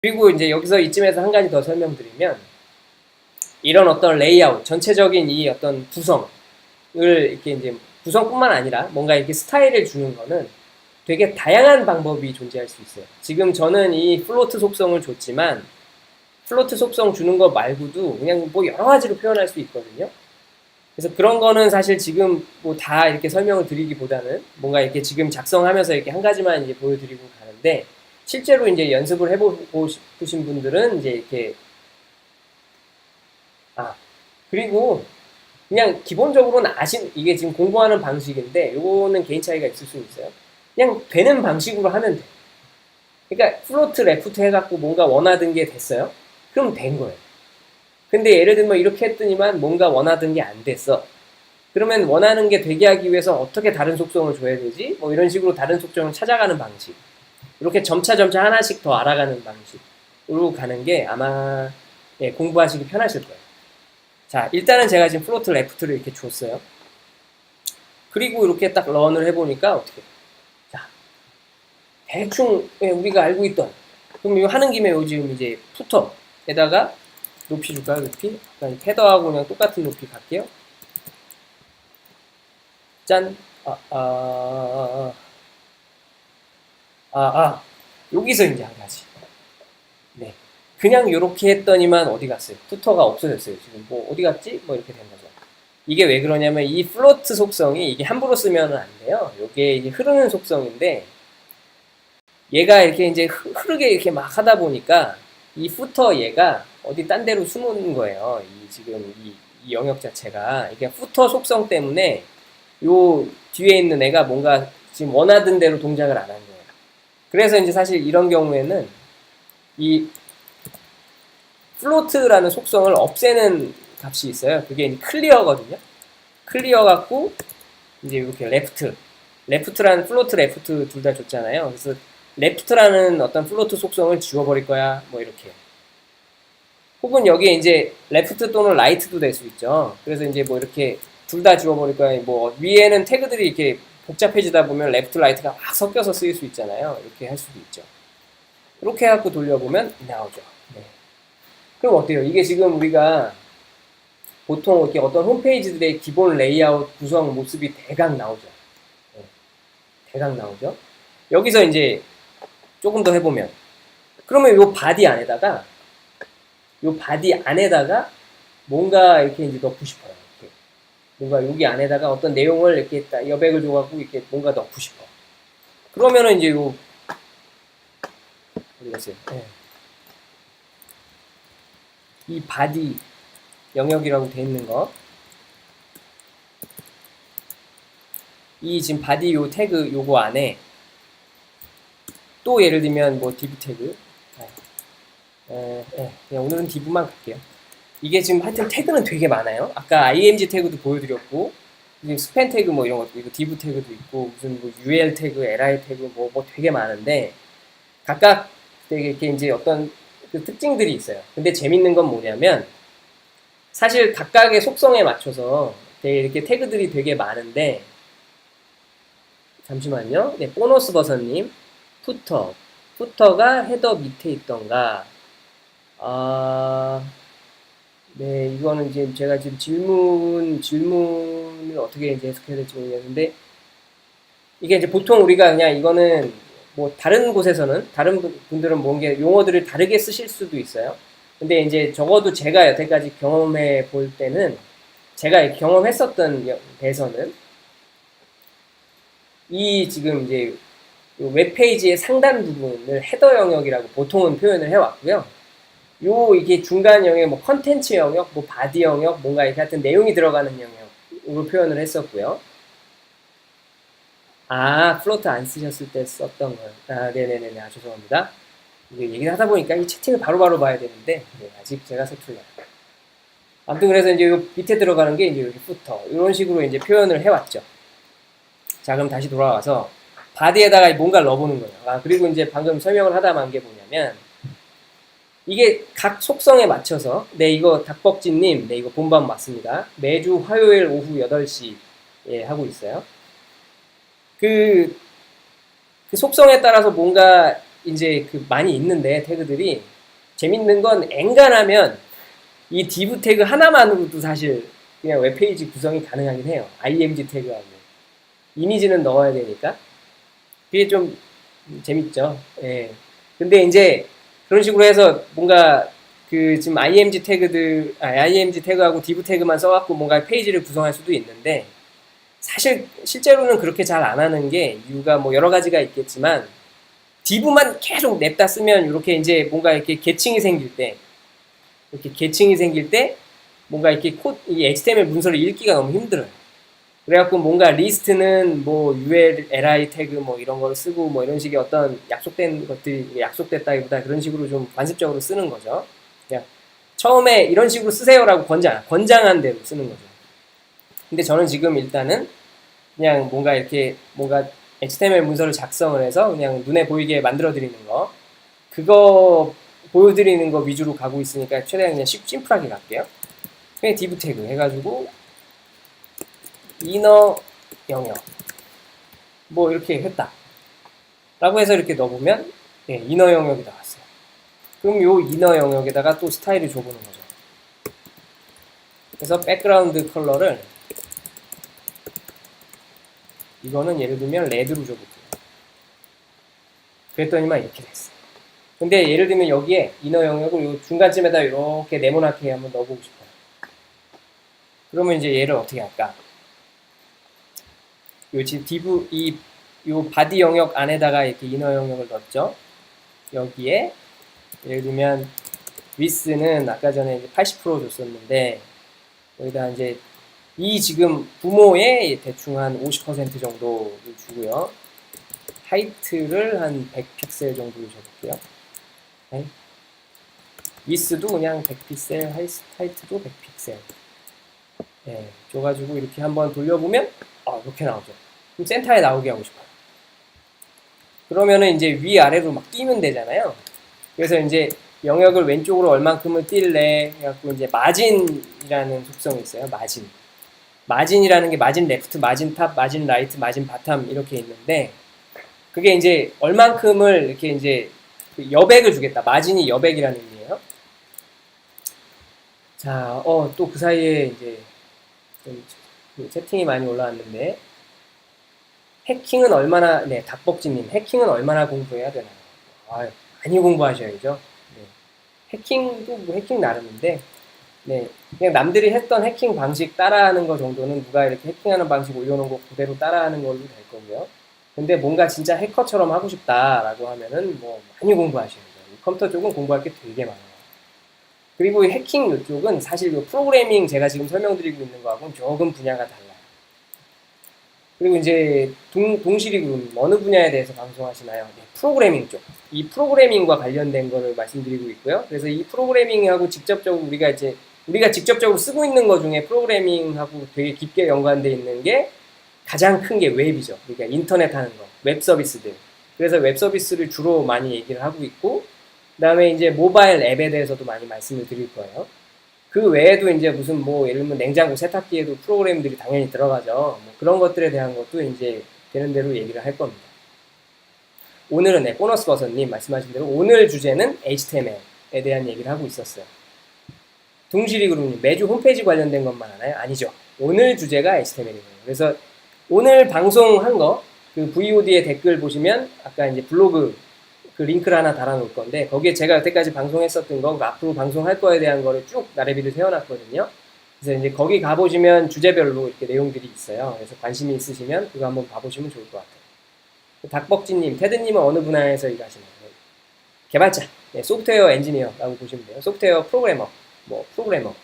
그리고 이제 여기서 이쯤에서 한 가지 더 설명드리면, 이런 어떤 레이아웃, 전체적인 이 어떤 구성을 이렇게 이제 구성뿐만 아니라 뭔가 이렇게 스타일을 주는 거는 되게 다양한 방법이 존재할 수 있어요. 지금 저는 이 플로트 속성을 줬지만 플로트 속성 주는 거 말고도 그냥 뭐 여러 가지로 표현할 수 있거든요. 그래서 그런 거는 사실 지금 뭐 다 이렇게 설명을 드리기보다는 뭔가 이렇게 지금 작성하면서 이렇게 한 가지만 이제 보여드리고 가는데, 실제로 이제 연습을 해보고 싶으신 분들은 이제 이렇게, 그리고 그냥 기본적으로는 이게 지금 공부하는 방식인데 요거는 개인 차이가 있을 수 있어요. 그냥 되는 방식으로 하면 돼. 그러니까 플로트 레프트 해갖고 뭔가 원하던 게 됐어요. 그럼 된 거예요. 근데 예를 들면 이렇게 했더니만 뭔가 원하던 게 안 됐어. 그러면 원하는 게 되게 하기 위해서 어떻게 다른 속성을 줘야 되지? 뭐 이런 식으로 다른 속성을 찾아가는 방식. 이렇게 점차 하나씩 더 알아가는 방식으로 가는 게 아마 공부하시기 편하실 거예요. 자, 일단은 제가 지금 플로트 레프트를 이렇게 줬어요. 그리고 이렇게 딱 런을 해보니까 어떻게, 자, 대충 우리가 알고 있던, 그럼 이거 하는 김에 요 지금 이제 푸터에다가 높이 줄까요? 높이? 헤더하고 그냥 똑같은 높이 갈게요. 짠. 여기서 이제 한 가지. 네. 그냥 요렇게 했더니만 어디 갔어요? 푸터가 없어졌어요. 지금 뭐 어디 갔지? 뭐 이렇게 된 거죠. 이게 왜 그러냐면 이 플로트 속성이 이게 함부로 쓰면 안 돼요. 이게 이제 흐르는 속성인데, 얘가 이렇게 이제 흐르게 이렇게 막 하다 보니까 이 푸터 얘가 어디 딴 데로 숨은 거예요. 이 지금 이 영역 자체가 이게 푸터 속성 때문에 요 뒤에 있는 애가 뭔가 지금 원하던 대로 동작을 안 한 거예요. 그래서 이제 사실 이런 경우에는 이 플로트라는 속성을 없애는 값이 있어요. 그게 클리어거든요. 클리어 갖고 이제 이렇게 레프트라는 플로트 레프트 둘 다 줬잖아요. 그래서 레프트라는 어떤 플로트 속성을 지워버릴 거야. 뭐 이렇게. 혹은 여기에 이제 레프트 또는 라이트도 될 수 있죠. 그래서 이제 뭐 이렇게 둘 다 지워버릴 거야. 뭐 위에는 태그들이 이렇게 복잡해지다 보면 레프트 라이트가 막 섞여서 쓰일 수 있잖아요. 이렇게 할 수도 있죠. 이렇게 해갖고 돌려보면 나오죠. 네. 그럼 어때요? 이게 지금 우리가 보통 이렇게 어떤 홈페이지들의 기본 레이아웃 구성 모습이 대강 나오죠. 네. 대강 나오죠. 여기서 이제 조금 더 해보면, 그러면 요 바디 안에다가 뭔가 이렇게 이제 넣고 싶어요. 이렇게. 뭔가 여기 안에다가 어떤 내용을 이렇게 여백을 줘갖고 이렇게 뭔가 넣고 싶어. 그러면은 이제 어디 갔어요? 네. 이 바디 영역이라고 돼 있는 거, 이 지금 바디 요 태그 요거 안에 또 예를 들면 뭐 div 태그, 그냥 오늘은 div만 갈게요. 이게 지금 하여튼 태그는 되게 많아요. 아까 img 태그도 보여드렸고, 지금 스팬 태그 뭐 이런 것도 있고, div 태그도 있고, 무슨 뭐 ul 태그, li 태그 뭐 되게 많은데, 각각 되게 이렇게 이제 어떤 그 특징들이 있어요. 근데 재밌는 건 뭐냐면, 사실 각각의 속성에 맞춰서 되게 이렇게 태그들이 되게 많은데, 잠시만요. 네, 보너스 버섯님, 푸터가 헤더 밑에 있던가, 네, 이거는 지금 제가 지금 질문을 어떻게 이제 해석해야 될지 모르겠는데, 이게 이제 보통 우리가 그냥 이거는 뭐 다른 곳에서는, 다른 분들은 뭔게 용어들을 다르게 쓰실 수도 있어요. 근데 이제 적어도 제가 여태까지 경험해 볼 때는, 제가 경험했었던 데서는, 이 지금 이제 웹페이지의 상단 부분을 헤더 영역이라고 보통은 표현을 해왔고요. 이게 중간 영역, 뭐 컨텐츠 영역, 뭐 바디 영역, 뭔가 이렇게 하여튼 내용이 들어가는 영역으로 표현을 했었고요. 플로트 안 쓰셨을 때 썼던 거요. 네네네, 죄송합니다. 이게 얘기를 하다 보니까 이 채팅을 바로바로 봐야 되는데, 네, 아직 제가 서툴러요. 아무튼 그래서 이제 요 밑에 들어가는 게 이제 여기 푸터, 이런 식으로 이제 표현을 해왔죠. 자, 그럼 다시 돌아와서 바디에다가 뭔가를 넣어보는 거예요. 그리고 이제 방금 설명을 하다 만 게 뭐냐면, 이게 각 속성에 맞춰서, 네, 이거 닭벅지님, 네, 이거 본방 맞습니다. 매주 화요일 오후 8시 하고 있어요. 그 속성에 따라서 뭔가 이제 그 많이 있는데 태그들이 재밌는 건 엔간하면 이 div 태그 하나만으로도 사실 그냥 웹페이지 구성이 가능하긴 해요. img 태그하고 이미지는 넣어야 되니까 그게 좀 재밌죠. 예. 근데 이제 그런 식으로 해서 뭔가 그 지금 img 태그하고 div 태그만 써갖고 뭔가 페이지를 구성할 수도 있는데 사실 실제로는 그렇게 잘 안 하는 게 이유가 뭐 여러 가지가 있겠지만 div만 계속 냅다 쓰면 이렇게 이제 뭔가 이렇게 계층이 생길 때 뭔가 이렇게 이 HTML 문서를 읽기가 너무 힘들어요. 그래갖고 뭔가 리스트는 뭐 ULI 태그 뭐 이런 걸 쓰고 뭐 이런 식의 어떤 약속된 것들이 약속됐다기보다 그런 식으로 좀 관습적으로 쓰는 거죠. 그냥 처음에 이런 식으로 쓰세요라고 권장한 대로 쓰는 거죠. 근데 저는 지금 일단은 그냥 뭔가 이렇게 뭔가 HTML 문서를 작성을 해서 그냥 눈에 보이게 만들어 드리는 거 그거 보여드리는 거 위주로 가고 있으니까 최대한 그냥 심플하게 갈게요. 그냥 div 태그 해가지고 이너 영역 뭐 이렇게 했다 라고 해서 이렇게 넣어보면 예, 이너 영역이 나왔어요. 그럼 요 이너 영역에다가 또 스타일을 줘보는 거죠. 그래서 백그라운드 컬러를 이거는 예를 들면 레드로 줘볼게요. 그랬더니만 이렇게 됐어요. 근데 예를 들면 여기에 이너 영역을 요 중간쯤에다 이렇게 네모나게 한번 넣어보고 싶어요. 그러면 이제 얘를 어떻게 할까? 요 지금 요 바디 영역 안에다가 이렇게 이너 영역을 넣었죠. 여기에 예를 들면 위스는 아까 전에 이제 80% 줬었는데 여기다 이제 이 지금 부모의 대충 한 50% 정도를 주고요. 하이트를 한 100픽셀 정도로 줘볼게요. 네. 위스도 그냥 100픽셀, 하이트도 100픽셀. 네, 줘가지고 이렇게 한번 돌려보면 이렇게 나오죠. 그럼 센터에 나오게 하고 싶어요. 그러면은 이제 위아래로 막 뛰면 되잖아요. 그래서 이제 영역을 왼쪽으로 얼만큼을 뛸래 해갖고 이제 마진이라는 속성이 있어요. 마진이라는 게 마진 레프트, 마진 탑, 마진 라이트, 마진 바텀 이렇게 있는데 그게 이제 얼만큼을 이렇게 이제 여백을 주겠다. 마진이 여백이라는 의미예요. 자, 또 그 사이에 이제 좀 채팅이 많이 올라왔는데 해킹은 얼마나 닭벅지님 해킹은 얼마나 공부해야 되나요? 많이 공부하셔야죠. 네. 해킹도 뭐 해킹 나름인데 네, 그냥 남들이 했던 해킹 방식 따라하는 거 정도는 누가 이렇게 해킹하는 방식 올려놓은 거 그대로 따라하는 걸로 될 거고요. 근데 뭔가 진짜 해커처럼 하고 싶다라고 하면은 뭐 많이 공부하셔야죠. 컴퓨터 쪽은 공부할 게 되게 많아요. 그리고 해킹 이쪽은 사실 그 프로그래밍 제가 지금 설명드리고 있는 거하고는 조금 분야가 달라요. 그리고 이제 동실이 그럼 어느 분야에 대해서 방송하시나요? 네, 프로그래밍 쪽. 이 프로그래밍과 관련된 거를 말씀드리고 있고요. 그래서 이 프로그래밍하고 직접적으로 우리가 직접적으로 쓰고 있는 것 중에 프로그래밍하고 되게 깊게 연관되어 있는 게 가장 큰 게 웹이죠. 그러니까 인터넷 하는 거, 웹 서비스들. 그래서 웹 서비스를 주로 많이 얘기를 하고 있고, 그 다음에 이제 모바일 앱에 대해서도 많이 말씀을 드릴 거예요. 그 외에도 이제 무슨 뭐 예를 들면 냉장고 세탁기에도 프로그램들이 당연히 들어가죠. 뭐 그런 것들에 대한 것도 이제 되는 대로 얘기를 할 겁니다. 오늘은 보너스 버섯님 말씀하신 대로 오늘 주제는 HTML에 대한 얘기를 하고 있었어요. 동실이 그룹님 매주 홈페이지 관련된 것만 하나요? 아니죠. 오늘 주제가 HTML이에요. 그래서 오늘 방송한 거 그 VOD의 댓글 보시면 아까 이제 블로그 그 링크를 하나 달아놓을 건데 거기에 제가 여태까지 방송했었던 거 앞으로 방송할 거에 대한 거를 쭉 나래비를 세워놨거든요. 그래서 이제 거기 가보시면 주제별로 이렇게 내용들이 있어요. 그래서 관심이 있으시면 그거 한번 봐보시면 좋을 것 같아요. 닭벅지님, 테드님은 어느 분야에서 일하시나요? 개발자, 소프트웨어 엔지니어라고 보시면 돼요. 소프트웨어 프로그래머, 프로그래머.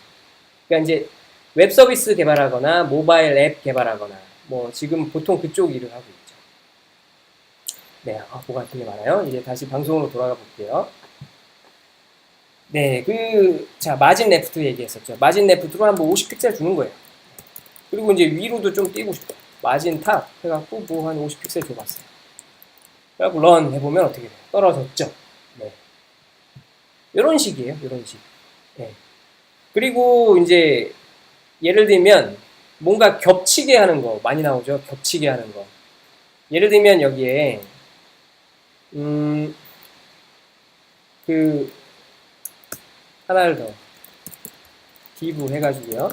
그러니까 이제 웹 서비스 개발하거나 모바일 앱 개발하거나 뭐 지금 보통 그쪽 일을 하고 있죠. 네, 뭐가 되게 많아요. 이제 다시 방송으로 돌아가 볼게요. 네, 자, 마진 레프트 얘기했었죠. 마진 레프트로 한번 50픽셀 주는 거예요. 그리고 이제 위로도 좀 띄고 싶어요. 마진 탑 해갖고 뭐 한 50픽셀 줘봤어요. 그래갖고 런 해보면 어떻게 돼요? 떨어졌죠. 네. 이런 식이에요. 이런 식. 네. 그리고 이제 예를 들면 뭔가 겹치게 하는 거 많이 나오죠. 겹치게 하는 거. 예를 들면 여기에 그 하나를 더 div 해가지고요.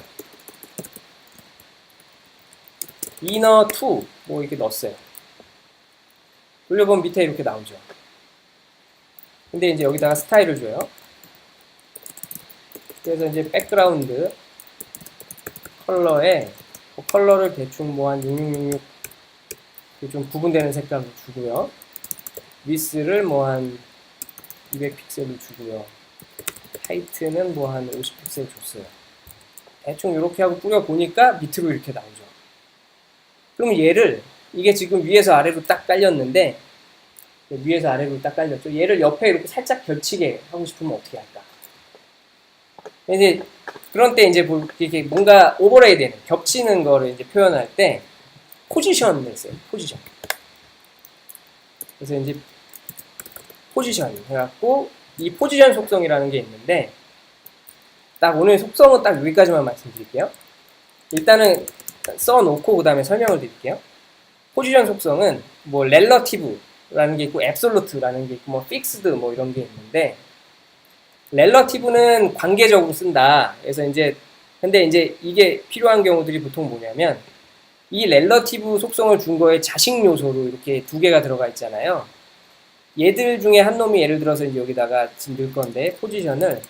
inner2 뭐 이렇게 넣었어요. 돌려보면 밑에 이렇게 나오죠. 근데 이제 여기다가 스타일을 줘요. 그래서 이제 백그라운드 컬러에 컬러를 대충 뭐 한 6666 좀 구분되는 색깔로 주고요. 위스를 뭐 한 200픽셀로 주고요. 하이트는 뭐 한 50픽셀 줬어요. 대충 이렇게 하고 뿌려보니까 밑으로 이렇게 나오죠. 그럼 얘를, 이게 지금 위에서 아래로 딱 깔렸는데, 위에서 아래로 딱 깔렸죠. 얘를 옆에 이렇게 살짝 겹치게 하고 싶으면 어떻게 할까? 이제, 그런 때 이제 이렇게 뭔가 오버레이 되는, 겹치는 거를 이제 표현할 때, 포지션을 써요. 포지션. 그래서 이제, 포지션 해갖고, 이 포지션 속성이라는 게 있는데, 딱 오늘 속성은 딱 여기까지만 말씀드릴게요. 일단은 써놓고 그 다음에 설명을 드릴게요. 포지션 속성은 뭐 렐러티브라는 게 있고 앱솔루트라는 게 있고 뭐 픽스드 뭐 이런 게 있는데, 렐러티브는 관계적으로 쓴다. 그래서 이제 근데 이제 이게 필요한 경우들이 보통 뭐냐면 이 렐러티브 속성을 준 거에 자식 요소로 이렇게 두 개가 들어가 있잖아요. 얘들 중에 한 놈이 예를 들어서 이제 여기다가 지금 넣을 건데 포지션을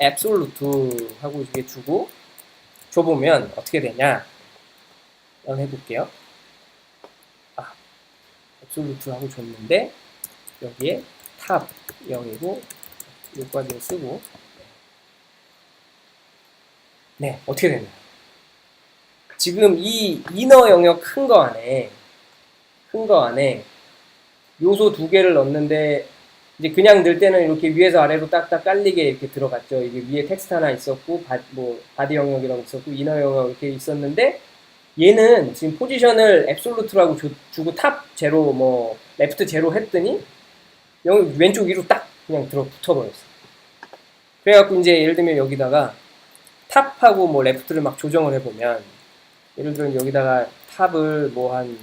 앱솔루트 하고 이렇게 주고 줘보면 어떻게 되냐 한번 해볼게요. 앱솔루트 하고 줬는데 여기에 탑 0이고 여기까지 쓰고 네 어떻게 되냐 지금 이 이너 영역 큰 거 안에 요소 두 개를 넣는데 이제 그냥 넣을 때는 이렇게 위에서 아래로 딱딱 깔리게 이렇게 들어갔죠. 이게 위에 텍스트 하나 있었고, 바디 영역이라고 있었고, 이너 영역 이렇게 있었는데, 얘는 지금 포지션을 앱솔루트라고 주고 탑 제로, 뭐, 레프트 제로 했더니, 여기 왼쪽 위로 딱 그냥 붙어버렸어. 그래갖고 이제 예를 들면 여기다가 탑하고 뭐 레프트를 막 조정을 해보면, 예를 들면 여기다가 탑을 뭐 한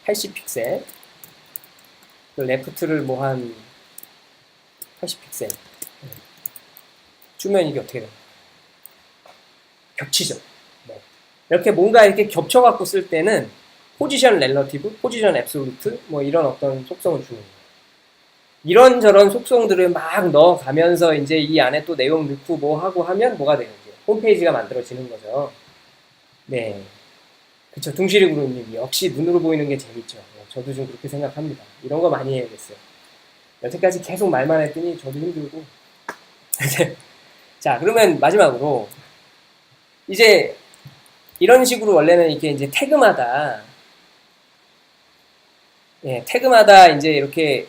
80픽셀, 레프트를 뭐 한 80픽셀 주면 이게 어떻게 돼요? 겹치죠. 네. 이렇게 뭔가 이렇게 겹쳐갖고 쓸 때는 포지션 렐러티브, 포지션 앱솔루트 뭐 이런 어떤 속성을 주는 거예요. 이런저런 속성들을 막 넣어가면서 이제 이 안에 또 내용 넣고 뭐 하고 하면 뭐가 되는지 홈페이지가 만들어지는 거죠. 네. 그쵸. 둥실이 구루님 역시 눈으로 보이는 게 재밌죠. 저도 좀 그렇게 생각합니다. 이런 거 많이 해야겠어요. 여태까지 계속 말만 했더니 저도 힘들고. 자, 그러면 마지막으로 이제 이런 식으로 원래는 이렇게 이제 태그마다 이제 이렇게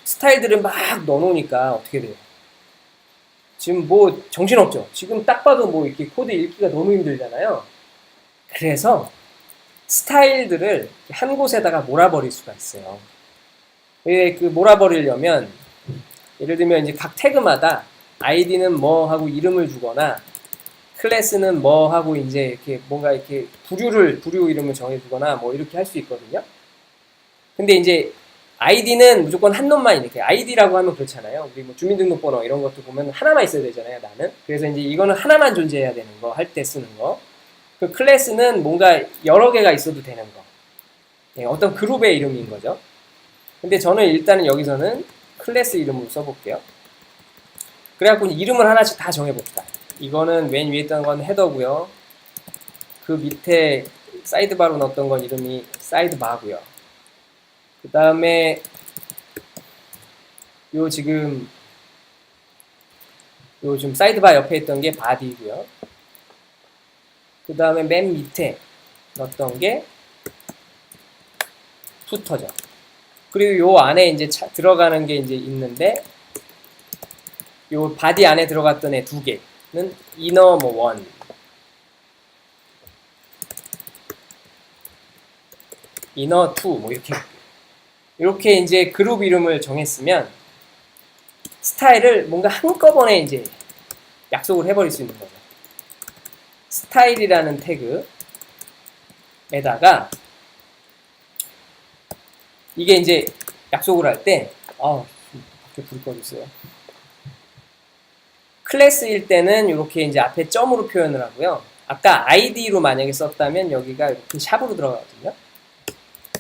스타일들을 막 넣어놓으니까 어떻게 돼요? 지금 뭐 정신없죠? 지금 딱 봐도 뭐 이렇게 코드 읽기가 너무 힘들잖아요. 그래서 스타일들을 한 곳에다가 몰아버릴 수가 있어요. 그 몰아버리려면 예를 들면 이제 각 태그마다 아이디는 뭐 하고 이름을 주거나 클래스는 뭐 하고 이제 이렇게 뭔가 이렇게 부류 이름을 정해주거나 뭐 이렇게 할 수 있거든요. 근데 이제 아이디는 무조건 한 놈만 이렇게 아이디라고 하면 그렇잖아요. 우리 뭐 주민등록번호 이런 것도 보면 하나만 있어야 되잖아요. 나는. 그래서 이제 이거는 하나만 존재해야 되는 거 할 때 쓰는 거. 그 클래스는 뭔가 여러 개가 있어도 되는 거. 어떤 그룹의 이름인 거죠. 근데 저는 일단은 여기서는 클래스 이름으로 써볼게요. 그래갖고 이름을 하나씩 다 정해봅시다. 이거는 맨 위에 있던 건 헤더고요. 그 밑에 사이드바로 넣었던 건 이름이 사이드바고요. 그 다음에 요 지금 사이드바 옆에 있던 게 바디고요. 그 다음에 맨 밑에 넣었던 게 푸터죠. 그리고 요 안에 이제 들어가는 게 이제 있는데, 요 바디 안에 들어갔던 애 두 개는 이너 뭐 원, 이너 투 뭐 이렇게 이제 그룹 이름을 정했으면 스타일을 뭔가 한꺼번에 이제 약속을 해버릴 수 있는 거죠. 스타일이라는 태그에다가 이게 이제 약속을 할 때, 이렇게 불이 꺼졌어요. 클래스일 때는 이렇게 이제 앞에 점으로 표현을 하고요. 아까 id로 만약에 썼다면 여기가 이렇게 샵으로 들어가거든요.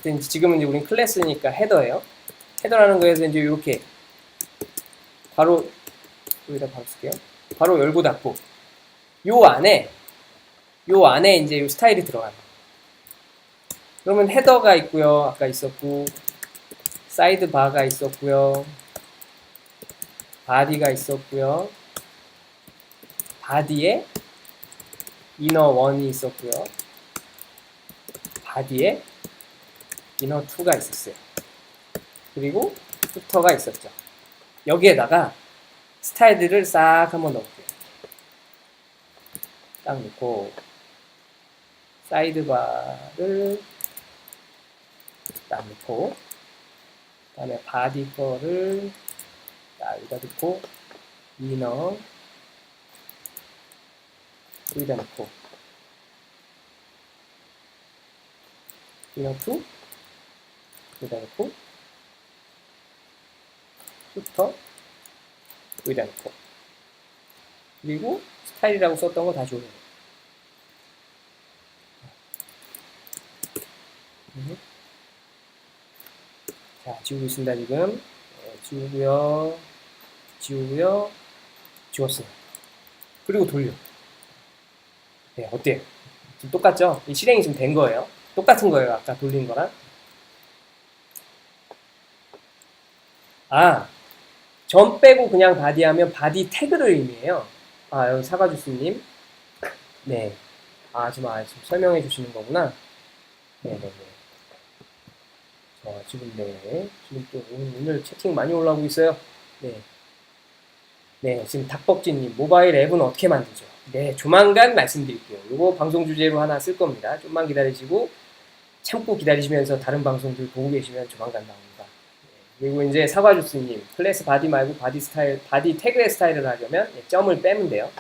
근데 지금은 이제 우린 클래스니까 헤더예요. 헤더라는 거에서 이제 이렇게 바로 여기다 바로 쓸게요. 바로 열고 닫고 요 안에 이제 요 스타일이 들어가요. 그러면 헤더가 있고요. 아까 있었고 사이드 바가 있었고요. 바디가 있었고요. 바디에 이너 원이 있었고요. 바디에 이너 2가 있었어요. 그리고 푸터가 있었죠. 여기에다가 스타일들을 싹 한번 넣을게요. 딱 넣고 사이드바를 딱 넣고 그 다음에 바디 거를 딱 여기다 넣고 이너 여기다 넣고 이너 2 여기다 넣고 푸터 여기다 넣고 그리고 스타일이라고 썼던 거 다시 올려요. 자, 지우고 있습니다, 지금. 지우고요. 지우고요. 지웠어요. 그리고 돌려. 네, 어때요? 지금 똑같죠? 이 실행이 지금 된 거예요. 똑같은 거예요, 아까 돌린 거랑. 점 빼고 그냥 바디 하면 바디 태그를 의미해요. 여기 사과주스님. 네. 지금 설명해 주시는 거구나. 네네네. 지금 또 오늘 채팅 많이 올라오고 있어요. 네. 네, 지금 닭벅지님, 모바일 앱은 어떻게 만들죠? 네, 조만간 말씀드릴게요. 이거 방송 주제로 하나 쓸 겁니다. 좀만 기다리시고, 참고 기다리시면서 다른 방송들 보고 계시면 조만간 나옵니다. 네, 그리고 이제 사과주스님, 클래스 바디 말고 바디 스타일, 바디 태그의 스타일을 하려면 점을 빼면 돼요.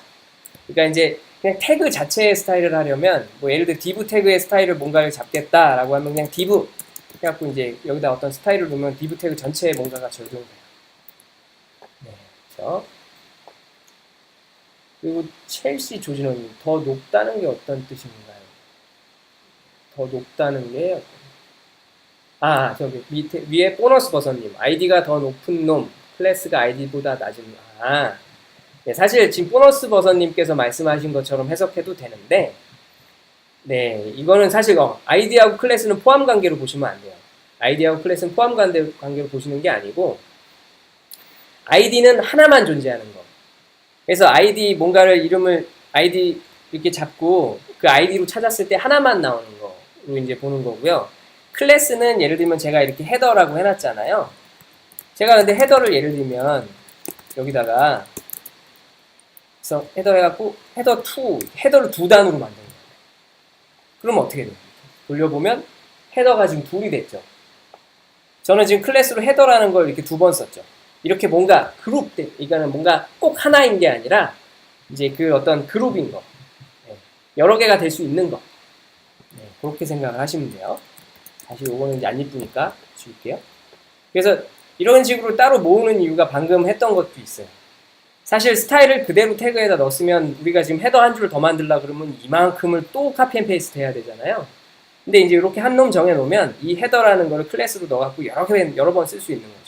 그러니까 이제 그냥 태그 자체의 스타일을 하려면, 뭐 예를 들어 div 태그의 스타일을 뭔가를 잡겠다라고 하면 그냥 div 해갖고 이제 여기다 어떤 스타일을 놓으면 div 태그 전체에 뭔가가 적용돼요. 네, 그렇죠. 그리고 첼시 조진호님, 더 높다는 게 어떤 뜻인가요? 더 높다는 게 저기 밑에 위에 보너스 버섯님, 아이디가 더 높은 놈, 클래스가 아이디보다 낮은 네, 사실 지금 보너스 버섯님께서 말씀하신 것처럼 해석해도 되는데, 네, 이거는 사실 아이디하고 클래스는 포함 관계로 보시면 안 돼요. 아이디하고 클래스는 포함 관계로 보시는 게 아니고, 아이디는 하나만 존재하는 거. 그래서 아이디 뭔가를 이름을 아이디 이렇게 잡고 그 아이디로 찾았을 때 하나만 나오는 거로 이제 보는 거고요. 클래스는 예를 들면 제가 이렇게 헤더라고 해놨잖아요. 제가 근데 헤더를 예를 들면 여기다가 그래서 헤더 해갖고 헤더를 두 단으로 만드는 거예요. 그럼 어떻게 돼요? 돌려보면 헤더가 지금 둘이 됐죠. 저는 지금 클래스로 헤더라는 걸 이렇게 두 번 썼죠. 이렇게 뭔가 이거는 뭔가 꼭 하나인 게 아니라 이제 그 어떤 그룹인 거. 네. 여러 개가 될 수 있는 거. 네. 그렇게 생각을 하시면 돼요. 다시 요거는 이제 안 이쁘니까 지울게요. 그래서 이런 식으로 따로 모으는 이유가 방금 했던 것도 있어요. 사실 스타일을 그대로 태그에다 넣었으면 우리가 지금 헤더 한 줄을 더 만들려고 그러면 이만큼을 또 카피 앤 페이스트 해야 되잖아요. 근데 이제 이렇게 한 놈 정해놓으면 이 헤더라는 거를 클래스로 넣어갖고 여러 번 쓸 수 있는 거죠.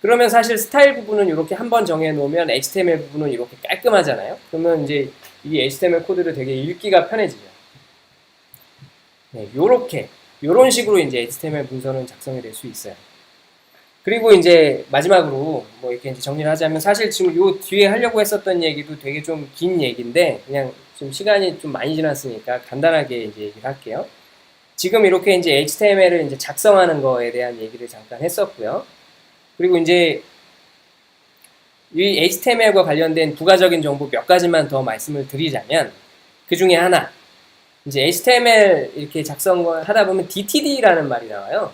그러면 사실 스타일 부분은 이렇게 한 번 정해놓으면 HTML 부분은 이렇게 깔끔하잖아요. 그러면 이제 이 HTML 코드를 되게 읽기가 편해지죠. 네, 요런 식으로 이제 HTML 문서는 작성이 될 수 있어요. 그리고 이제 마지막으로 뭐 이렇게 이제 정리를 하자면 사실 지금 요 뒤에 하려고 했었던 얘기도 되게 좀 긴 얘기인데 그냥 좀 시간이 좀 많이 지났으니까 간단하게 이제 얘기를 할게요. 지금 이렇게 이제 HTML을 이제 작성하는 거에 대한 얘기를 잠깐 했었고요. 그리고 이제 이 HTML과 관련된 부가적인 정보 몇 가지만 더 말씀을 드리자면 그 중에 하나 이제 HTML 이렇게 작성을 하다 보면 DTD라는 말이 나와요.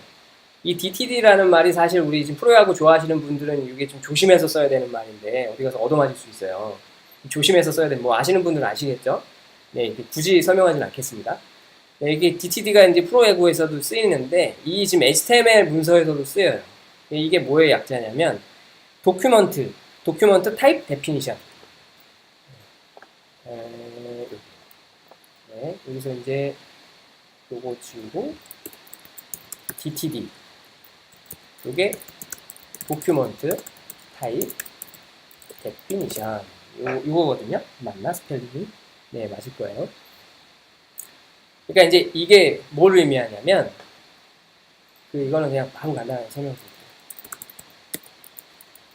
이 DTD라는 말이 사실 우리 지금 프로야구 좋아하시는 분들은 이게 좀 조심해서 써야 되는 말인데 어디 가서 얻어맞을 수 있어요. 조심해서 써야 되는 뭐 아시는 분들은 아시겠죠? 네, 굳이 설명하지는 않겠습니다. 네, 이게 DTD가 이제 프로야구에서도 쓰이는데, 이 지금 HTML 문서에서도 쓰여요. 이게 뭐의 약자냐면, 도큐먼트 타입 데피니션. 네, 여기서 이제 요거 지우고, DTD. 요게 도큐먼트 타입 데피니션. 요거거든요. 맞나? 스펠링이? 네, 맞을 거예요. 그러니까 이제 이게 뭘 의미하냐면, 이거는 그냥 바로 간단하게 설명드릴게요.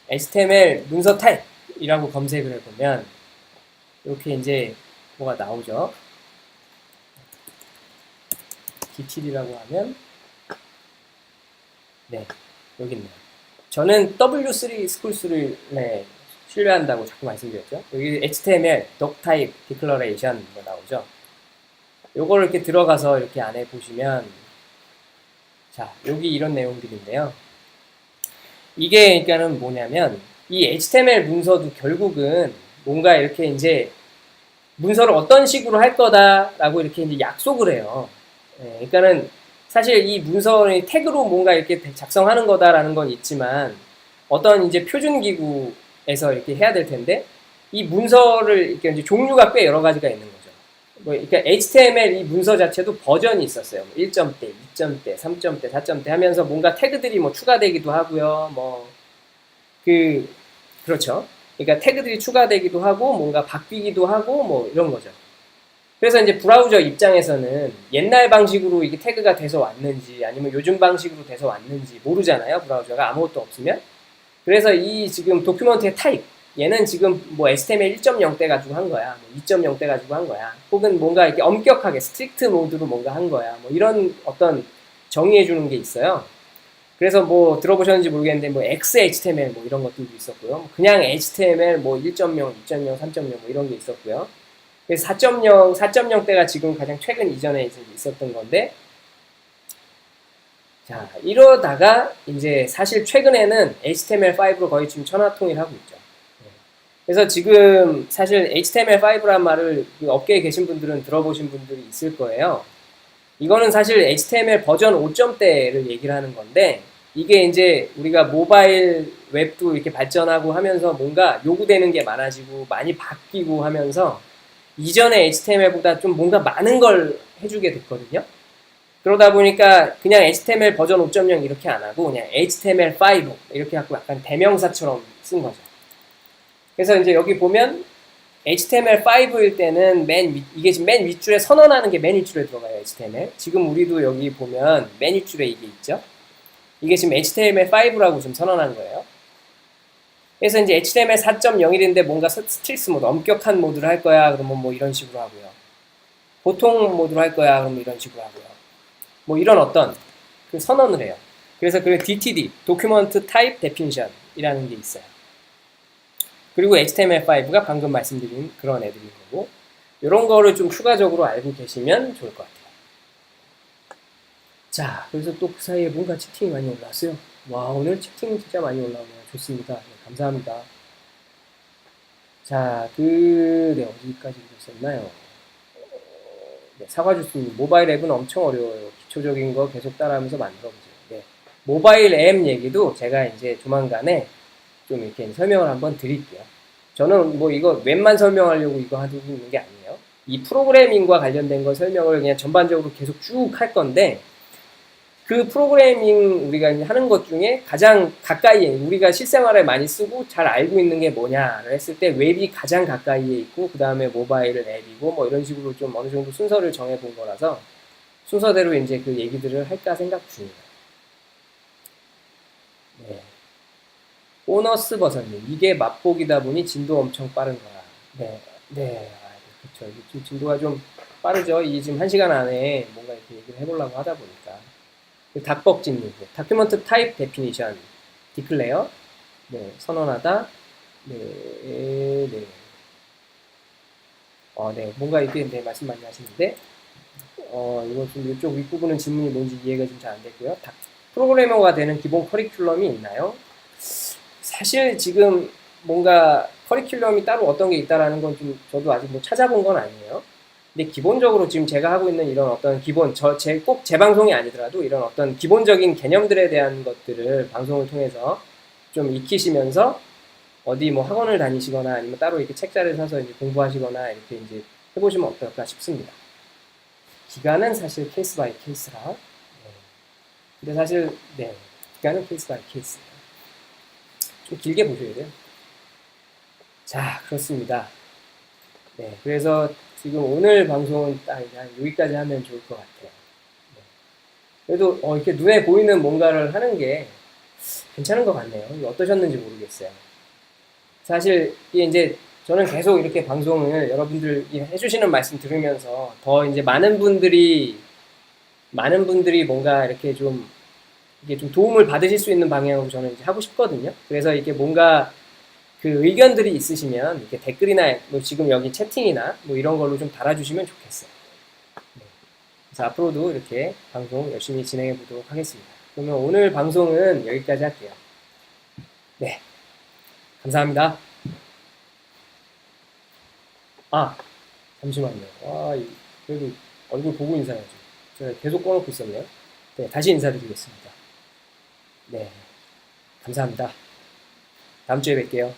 HTML 문서 타입이라고 검색을 해보면, 이렇게 이제 뭐가 나오죠. DTD라고 하면, 네, 여기 있네요. 저는 W3 스쿨스를 네, 신뢰한다고 자꾸 말씀드렸죠. 여기 HTML, doc type declaration 나오죠. 요거를 이렇게 들어가서 이렇게 안에 보시면, 자, 여기 이런 내용들인데요. 이게 그러니까는 뭐냐면, 이 HTML 문서도 결국은 뭔가 이렇게 이제 문서를 어떤 식으로 할 거다라고 이렇게 이제 약속을 해요. 네, 그러니까는 사실 이 문서의 태그로 뭔가 이렇게 작성하는 거다라는 건 있지만 어떤 이제 표준 기구에서 이렇게 해야 될 텐데 이 문서를 이렇게 이제 종류가 꽤 여러 가지가 있는 거죠. 그러니까 HTML 이 문서 자체도 버전이 있었어요. 1점대, 2점대, 3점대, 4점대 하면서 뭔가 태그들이 뭐 추가되기도 하고요. 그렇죠. 그러니까 태그들이 추가되기도 하고 뭔가 바뀌기도 하고 뭐 이런 거죠. 그래서 이제 브라우저 입장에서는 옛날 방식으로 이게 태그가 돼서 왔는지 아니면 요즘 방식으로 돼서 왔는지 모르잖아요. 브라우저가 아무것도 없으면. 그래서 이 지금 도큐먼트의 타입 얘는 지금 뭐 HTML 1.0대 가지고 한 거야. 뭐 2.0대 가지고 한 거야. 혹은 뭔가 이렇게 엄격하게 스트릭트 모드로 뭔가 한 거야. 뭐 이런 어떤 정의해 주는 게 있어요. 그래서 뭐 들어보셨는지 모르겠는데 뭐 XHTML 뭐 이런 것들도 있었고요. 그냥 HTML 뭐 1.0, 2.0, 3.0 뭐 이런 게 있었고요. 그래서 4.0대가 지금 가장 최근 이전에 있었던 건데, 자, 이러다가 이제 사실 최근에는 HTML5로 거의 지금 천하통일하고 있죠. 그래서 지금 사실 HTML5란 말을 그 업계에 계신 분들은 들어보신 분들이 있을 거예요. 이거는 사실 HTML 버전 5점대를 얘기를 하는 건데, 이게 이제 우리가 모바일 웹도 이렇게 발전하고 하면서 뭔가 요구되는 게 많아지고 많이 바뀌고 하면서 이전의 HTML보다 좀 뭔가 많은 걸 해주게 됐거든요. 그러다 보니까 그냥 HTML 버전 5.0 이렇게 안 하고 그냥 HTML5 이렇게 하고 약간 대명사처럼 쓴 거죠. 그래서 이제 여기 보면 HTML5일 때는 이게 지금 맨 윗줄에 선언하는 게 맨 윗줄에 들어가요, HTML. 지금 우리도 여기 보면 맨 윗줄에 이게 있죠. 이게 지금 HTML5라고 지금 선언한 거예요. 그래서 이제 HTML 4.01인데 뭔가 스트릭스 모드, 엄격한 모드를 할 거야. 그러면 뭐 이런 식으로 하고요. 보통 모드로 할 거야. 그러면 이런 식으로 하고요. 뭐 이런 어떤 그 선언을 해요. 그래서 그 DTD, Document Type Definition 이라는 게 있어요. 그리고 HTML5가 방금 말씀드린 그런 애들인 거고, 이런 거를 좀 추가적으로 알고 계시면 좋을 것 같아요. 자, 그래서 또 그 사이에 뭔가 채팅이 많이 올라왔어요. 와, 오늘 채팅 진짜 많이 올라오네요. 좋습니다. 네, 감사합니다. 자, 네, 어디까지 읽었었나요? 네, 사과주스님, 모바일 앱은 엄청 어려워요. 기초적인 거 계속 따라하면서 만들어보세요. 네, 모바일 앱 얘기도 제가 이제 조만간에 좀 이렇게 설명을 한번 드릴게요. 저는 뭐 이거 웹만 설명하려고 이거 하고 있는 게 아니에요. 이 프로그래밍과 관련된 거 설명을 그냥 전반적으로 계속 쭉 할 건데, 그 프로그래밍 우리가 하는 것 중에 가장 가까이에 우리가 실생활에 많이 쓰고 잘 알고 있는 게 뭐냐를 했을 때 웹이 가장 가까이에 있고 그 다음에 모바일 앱이고 뭐 이런 식으로 좀 어느 정도 순서를 정해 본 거라서 순서대로 이제 그 얘기들을 할까 생각 중입니다. 네. 보너스 버섯님, 이게 맛보기다 보니 진도 엄청 빠른 거라. 네, 네, 그렇죠. 지금 진도가 좀 빠르죠. 이 지금 1시간 안에 뭔가 이렇게 얘기를 해보려고 하다 보니까. 닭벅진님, 다큐먼트 타입 데피니션, 디클레어, 네, 선언하다, 네, 네. 네, 뭔가 이렇게 네, 말씀 많이 하시는데, 이거 좀 이쪽 윗부분은 질문이 뭔지 이해가 좀 잘 안 됐고요. 프로그래머가 되는 기본 커리큘럼이 있나요? 사실 지금 뭔가 커리큘럼이 따로 어떤 게 있다라는 건 좀 저도 아직 뭐 찾아본 건 아니에요. 근데 기본적으로 지금 제가 하고 있는 이런 어떤 기본, 꼭 제 방송이 아니더라도 이런 어떤 기본적인 개념들에 대한 것들을 방송을 통해서 좀 익히시면서 어디 뭐 학원을 다니시거나 아니면 따로 이렇게 책자를 사서 이제 공부하시거나 이렇게 이제 해보시면 어떨까 싶습니다. 기간은 사실 케이스 바이 케이스라. 네. 근데 사실, 네. 기간은 케이스 바이 케이스. 좀 길게 보셔야 돼요. 자, 그렇습니다. 네. 그래서 지금 오늘 방송은 딱 그냥 여기까지 하면 좋을 것 같아요. 네. 그래도 이렇게 눈에 보이는 뭔가를 하는 게 괜찮은 것 같네요. 이게 어떠셨는지 모르겠어요. 사실 이게 이제 저는 계속 이렇게 방송을 여러분들이 해주시는 말씀 들으면서 더 이제 많은 분들이 뭔가 이렇게 좀 이게 좀 도움을 받으실 수 있는 방향으로 저는 이제 하고 싶거든요. 그래서 이게 뭔가 그 의견들이 있으시면 이렇게 댓글이나 뭐 지금 여기 채팅이나 뭐 이런 걸로 좀 달아주시면 좋겠어요. 네. 그래서 앞으로도 이렇게 방송 열심히 진행해 보도록 하겠습니다. 그러면 오늘 방송은 여기까지 할게요. 네. 감사합니다. 아, 잠시만요. 그래도 얼굴 보고 인사해야죠. 제가 계속 꺼놓고 있었네요. 네, 다시 인사드리겠습니다. 네, 감사합니다. 다음 주에 뵐게요.